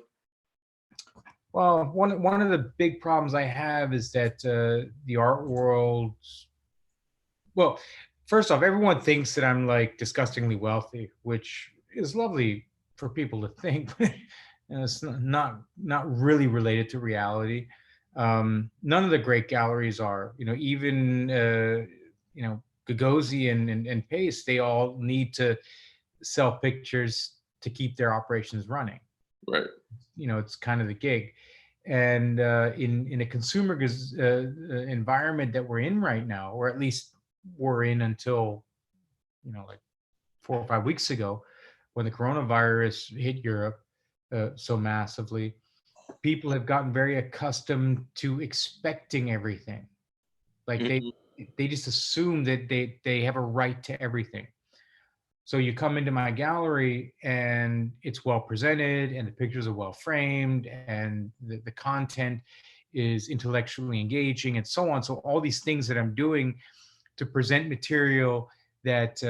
Well, one of the big problems I have is that the art world. Well, first off, everyone thinks that I'm like disgustingly wealthy, which is lovely for people to think, but it's not really related to reality. None of the great galleries are. Even Gagosian and Pace, they all need to sell pictures to keep their operations running. Right. It's kind of the gig. And in a consumer environment that we're in right now, or at least we're in until like 4 or 5 weeks ago, when the coronavirus hit Europe so massively, people have gotten very accustomed to expecting everything. Like they just assume that they have a right to everything. So you come into my gallery and it's well presented and the pictures are well framed and the content is intellectually engaging and so on. So all these things that I'm doing to present material that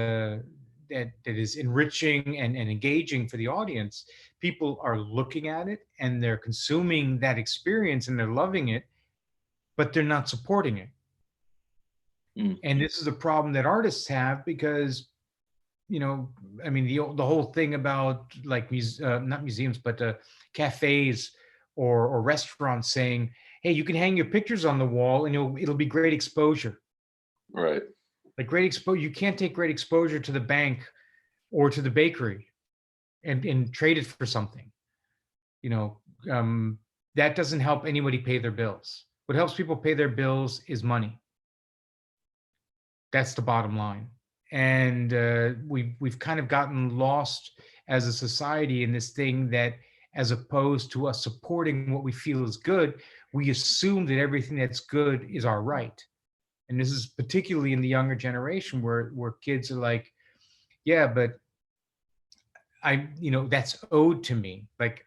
is enriching and engaging for the audience, people are looking at it and they're consuming that experience and they're loving it, but they're not supporting it. And this is a problem that artists have because, I mean, the whole thing about like not museums, but cafes or restaurants saying, hey, you can hang your pictures on the wall and it'll be great exposure. Right. Like great exposure, you can't take great exposure to the bank or to the bakery and trade it for something. That doesn't help anybody pay their bills. What helps people pay their bills is money. That's the bottom line. And we've kind of gotten lost as a society in this thing that, as opposed to us supporting what we feel is good, we assume that everything that's good is our right. And this is particularly in the younger generation where kids are like, yeah, but that's owed to me. Like,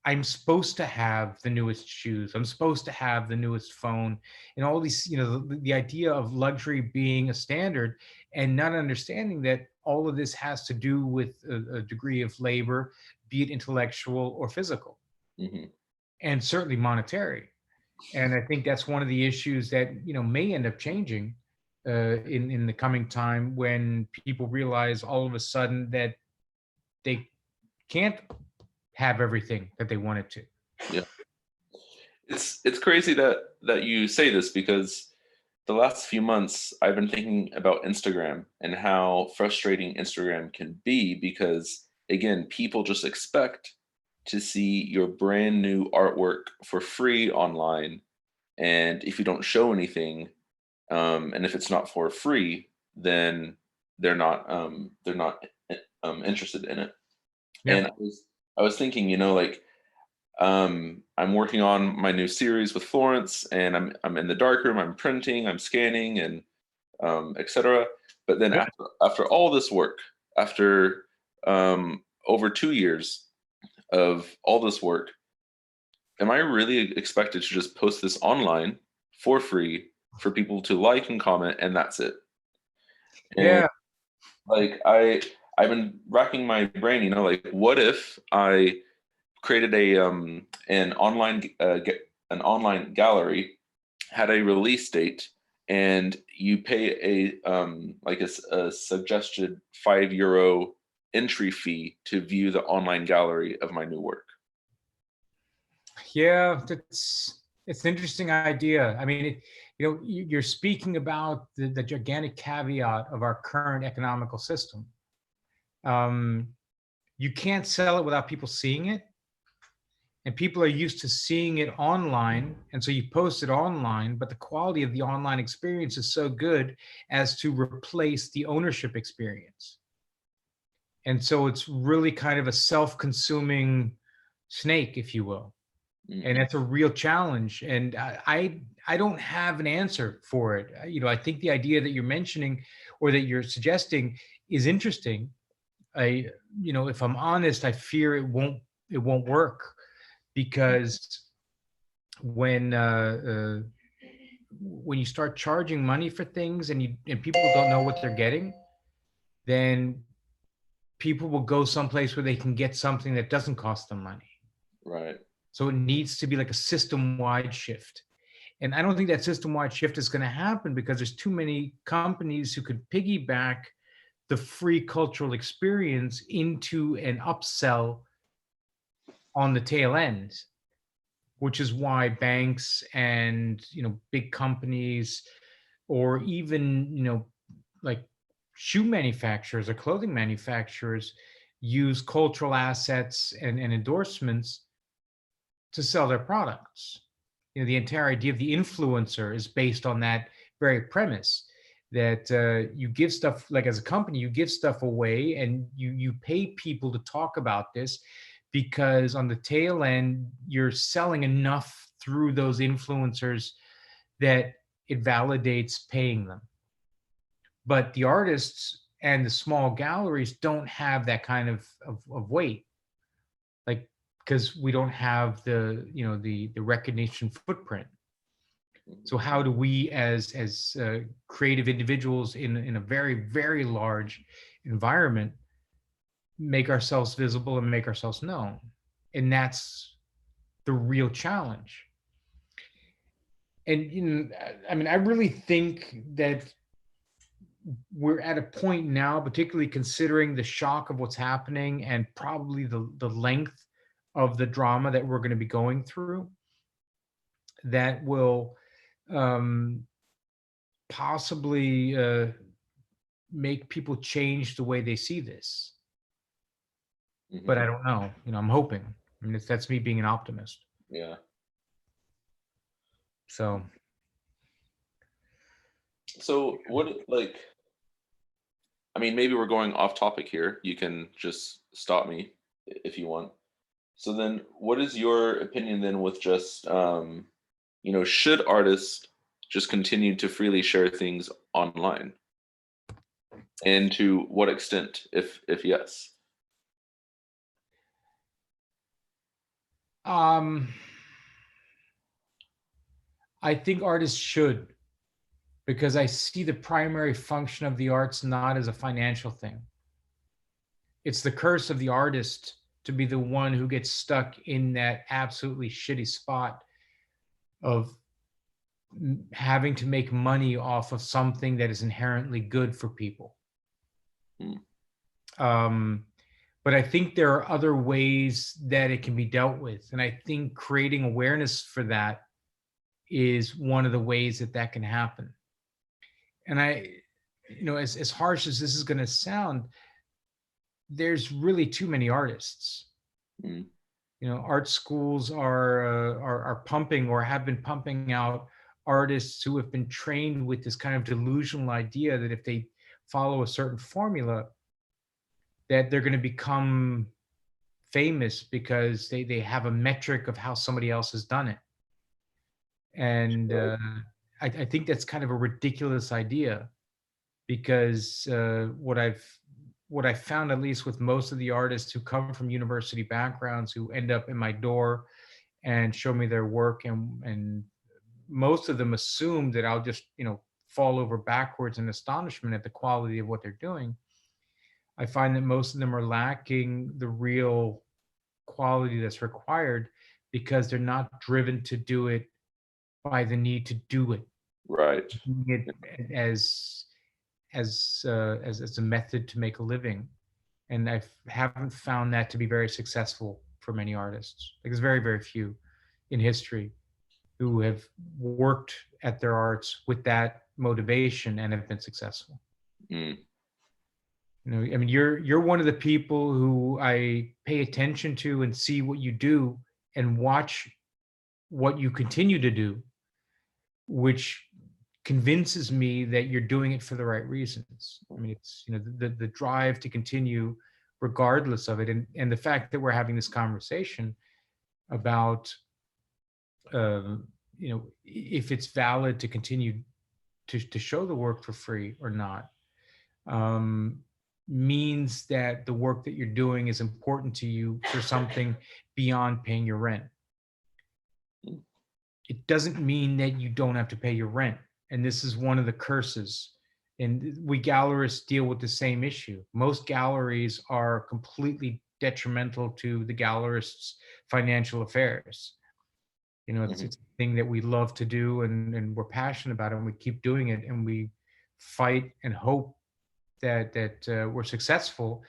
I'm supposed to have the newest shoes. I'm supposed to have the newest phone, and all these, the idea of luxury being a standard, and not understanding that all of this has to do with a degree of labor, be it intellectual or physical, and certainly monetary. And I think that's one of the issues that may end up changing in the coming time, when people realize all of a sudden that they can't have everything that they wanted to. Yeah. It's crazy that you say this, because the last few months I've been thinking about Instagram and how frustrating Instagram can be, because again, people just expect to see your brand new artwork for free online, and if you don't show anything, and if it's not for free, then they're not interested in it. Yeah. And I was thinking, like, I'm working on my new series with Florence, and I'm in the darkroom, I'm printing, I'm scanning, and etc. But then after all this work, after over 2 years of all this work, am I really expected to just post this online for free for people to like and comment, and that's it? And Yeah. like I've been racking my brain, like, what if I created an online gallery, had a release date, and you pay a suggested €5 entry fee to view the online gallery of my new work. Yeah, it's an interesting idea. I mean, you're speaking about the gigantic caveat of our current economical system. You can't sell it without people seeing it, and people are used to seeing it online, and so you post it online, but the quality of the online experience is so good as to replace the ownership experience. And so it's really kind of a self-consuming snake, if you will. And that's a real challenge. And I don't have an answer for it. I think the idea that you're mentioning, or that you're suggesting, is interesting. If I'm honest, I fear it won't work, because when you start charging money for things, and people don't know what they're getting, then people will go someplace where they can get something that doesn't cost them money. Right. So it needs to be like a system-wide shift. And I don't think that system-wide shift is going to happen, because there's too many companies who could piggyback the free cultural experience into an upsell on the tail end, which is why banks and big companies, or even like shoe manufacturers or clothing manufacturers, use cultural assets and endorsements to sell their products. The entire idea of the influencer is based on that very premise, that you give stuff, like, as a company, you give stuff away, and you pay people to talk about this, because on the tail end, you're selling enough through those influencers that it validates paying them. But the artists and the small galleries don't have that kind of weight, like, because we don't have the recognition footprint. So how do we, as creative individuals in a very, very large environment, make ourselves visible and make ourselves known? And that's the real challenge. And I mean, I really think that we're at a point now, particularly considering the shock of what's happening, and probably the length of the drama that we're going to be going through, that will possibly make people change the way they see this. But I don't know. I'm hoping. I mean, that's me being an optimist. Yeah. So what, like, I mean, maybe we're going off topic here. You can just stop me if you want. So then, what is your opinion then with just, should artists just continue to freely share things online? And to what extent, if yes? I think artists should, because I see the primary function of the arts not as a financial thing. It's the curse of the artist to be the one who gets stuck in that absolutely shitty spot of having to make money off of something that is inherently good for people. But I think there are other ways that it can be dealt with. And I think creating awareness for that is one of the ways that that can happen. And as harsh as this is going to sound, there's really too many artists. Art schools are pumping or have been pumping out artists who have been trained with this kind of delusional idea that if they follow a certain formula, that they're going to become famous because they have a metric of how somebody else has done it. And I think that's kind of a ridiculous idea, because what I've found, at least with most of the artists who come from university backgrounds who end up in my door and show me their work, and most of them assume that I'll just fall over backwards in astonishment at the quality of what they're doing. I find that most of them are lacking the real quality that's required because they're not driven to do it by the need to do it. Right. Doing it as a method to make a living. And I haven't found that to be very successful for many artists. Like, there's very, very few in history who have worked at their arts with that motivation and have been successful. You're one of the people who I pay attention to and see what you do and watch what you continue to do, which convinces me that you're doing it for the right reasons. It's the drive to continue regardless of it, and the fact that we're having this conversation about if it's valid to continue to show the work for free or not, means that the work that you're doing is important to you for something beyond paying your rent. It doesn't mean that you don't have to pay your rent. And this is one of the curses. And we gallerists deal with the same issue. Most galleries are completely detrimental to the gallerist's financial affairs. It's a thing that we love to do, and we're passionate about it, and we keep doing it, and we fight and hope that we're successful,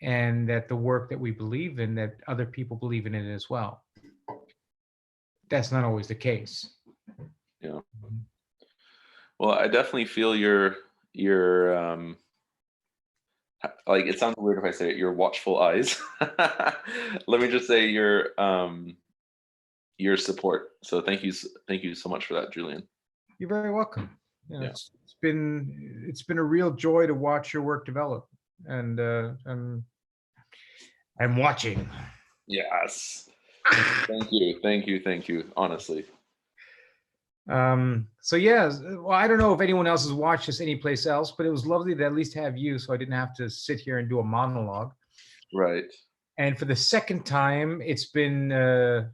and that the work that we believe in, that other people believe in it as well. That's not always the case. Yeah. Well, I definitely feel your like, it sounds weird if I say it, your watchful eyes. Let me just say your support. So thank you so much for that, Julian. You're very welcome. It's been a real joy to watch your work develop, and I'm watching. Yes. Thank you, honestly. So yeah, well, I don't know if anyone else has watched this anyplace else, but it was lovely to at least have you, so I didn't have to sit here and do a monologue. Right. And for the second time, it's been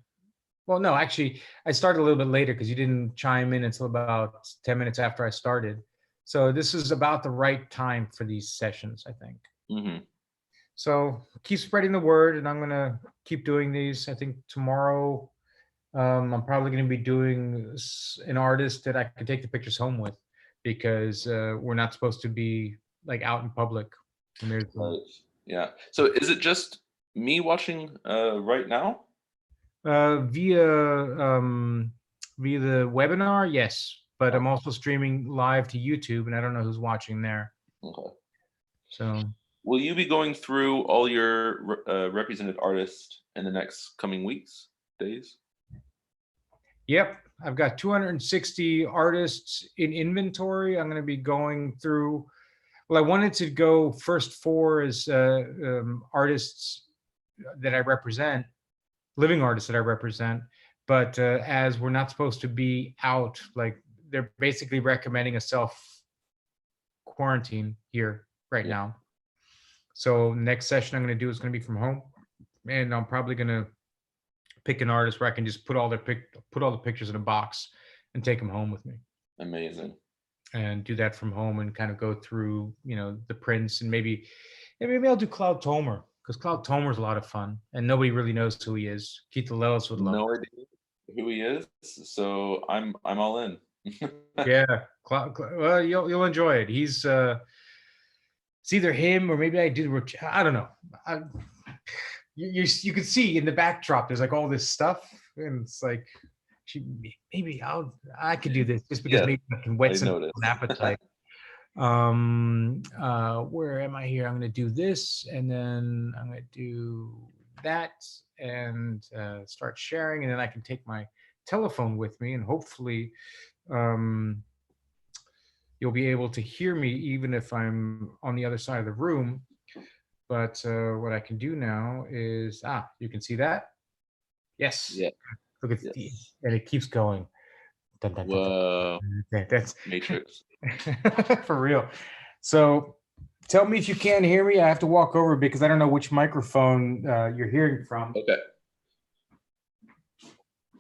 well, no, actually, I started a little bit later because you didn't chime in until about 10 minutes after I started. So this is about the right time for these sessions, I think. So keep spreading the word, and I'm going to keep doing these. I think tomorrow I'm probably going to be doing an artist that I can take the pictures home with, because we're not supposed to be like out in public. Right. Yeah. So is it just me watching right now? Via the webinar, yes, but I'm also streaming live to YouTube, and I don't know who's watching there. Okay. So will you be going through all your represented artists in the next coming weeks, days? Yep, I've got 260 artists in inventory. I'm going to be going through. Well, I wanted to go first 4 as artists that I represent, living artists that I represent, but as we're not supposed to be out, like they're basically recommending a self quarantine here right now. So next session I'm going to do is going to be from home, and I'm probably going to pick an artist where I can just put all the pictures in a box and take them home with me. Amazing. And do that from home and kind of go through, the prints, and maybe I'll do Cloud Tomer, because Cloud Tomer is a lot of fun and nobody really knows who he is. Keith Lellis would love. No idea who he is, so I'm all in. Yeah, well, you'll enjoy it. He's it's either him or maybe I don't know. You can see in the backdrop there's like all this stuff, and it's like maybe I could do this just because maybe I can whet some appetite. Where am I here? I'm going to do this, and then I'm going to do that, and start sharing, and then I can take my telephone with me, and hopefully you'll be able to hear me even if I'm on the other side of the room. But what I can do now is, you can see that? Yes. Yeah. Look at and it keeps going. Dun, dun, Whoa. dun, dun. That's Matrix. for real. So tell me if you can't hear me. I have to walk over because I don't know which microphone you're hearing from. Okay.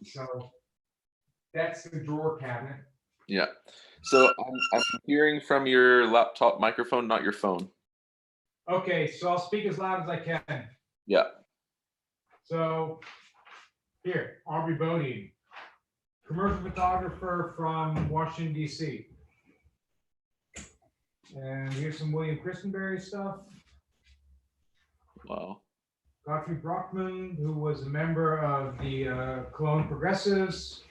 So that's the drawer cabinet. Yeah. So I'm hearing from your laptop microphone, not your phone. Okay, so I'll speak as loud as I can. Yeah. So here, Aubrey Bodine, commercial photographer from Washington, D.C. And here's some William Christenberry stuff. Wow. Godfrey Brockman, who was a member of the Cologne Progressives.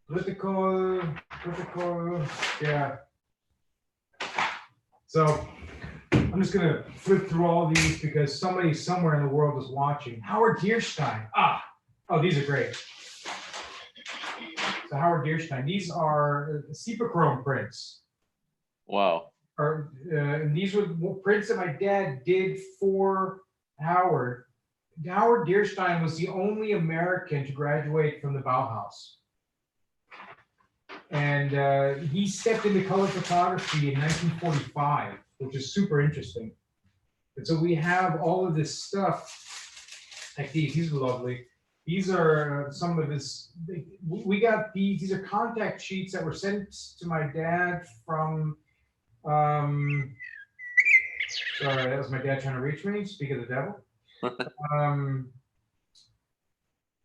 Political, yeah. So I'm just gonna flip through all these because somebody somewhere in the world is watching. Howard Dierstein. Oh, these are great. So Howard Dierstein. These are Cepachrome prints. Wow. And these were prints that my dad did for Howard. Howard Dierstein was the only American to graduate from the Bauhaus. And he stepped into color photography in 1945, which is super interesting. And so we have all of this stuff, like these are lovely. These are some of his, we got these are contact sheets that were sent to my dad from, sorry, that was my dad trying to reach me, speak of the devil.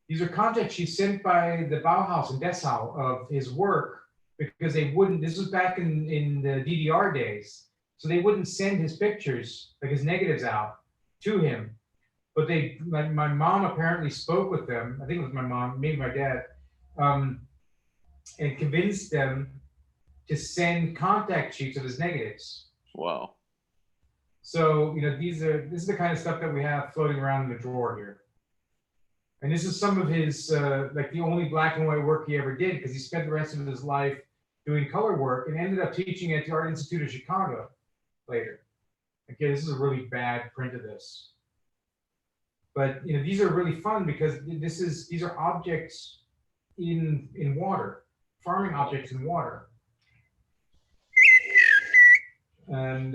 These are contact sheets sent by the Bauhaus in Dessau of his work, because they wouldn't, this was back in the DDR days, so they wouldn't send his pictures, like his negatives out to him. But my mom apparently spoke with them, I think it was my mom, maybe my dad, and convinced them to send contact sheets of his negatives. Wow. So, this is the kind of stuff that we have floating around in the drawer here. And this is some of his, like the only black and white work he ever did, because he spent the rest of his life doing color work and ended up teaching at the Art Institute of Chicago later. Okay, this is a really bad print of this. But these are really fun because these are objects in water, farming objects in water. And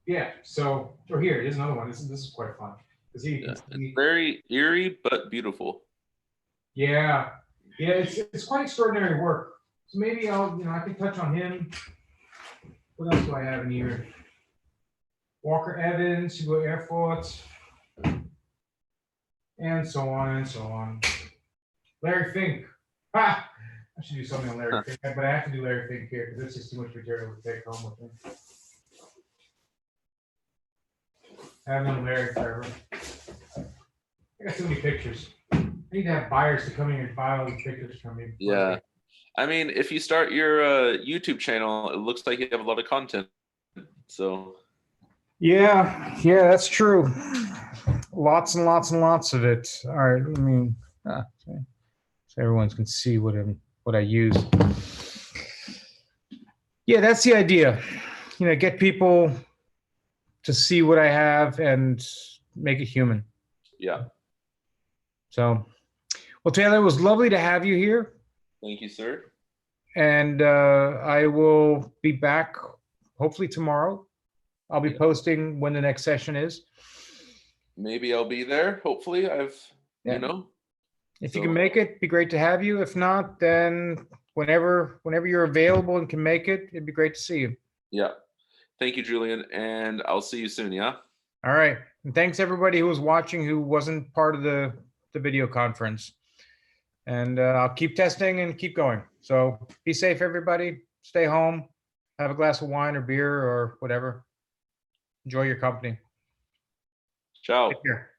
yeah, so here's another one. This is quite fun. It's very eerie but beautiful. Yeah, it's quite extraordinary work. So maybe I can touch on him. What else do I have in here? Walker Evans, Hugo Erfurt, and so on and so on. Larry Fink. I should do something on Larry Fink, but I have to do Larry Fink here because it's just too much material to take home with me. I haven't known Larry forever. I got too many pictures. I need to have buyers to come in and buy all these pictures from me. Yeah. I mean, if you start your YouTube channel, it looks like you have a lot of content. So. Yeah, that's true. Lots and lots and lots of it. All right, let me, so everyone can see what I use. Yeah, that's the idea. Get people to see what I have and make it human. Yeah. So, Well, Taylor, it was lovely to have you here. Thank you, sir. And I will be back hopefully tomorrow. I'll be posting when the next session is. Maybe I'll be there. Hopefully, If you can make it, it'd be great to have you. If not, then whenever you're available and can make it, it'd be great to see you. Yeah. Thank you, Julian. And I'll see you soon. Yeah. All right. And thanks everybody who was watching who wasn't part of the video conference. And I'll keep testing and keep going. So be safe, everybody. Stay home. Have a glass of wine or beer or whatever. Enjoy your company. Ciao. Take care.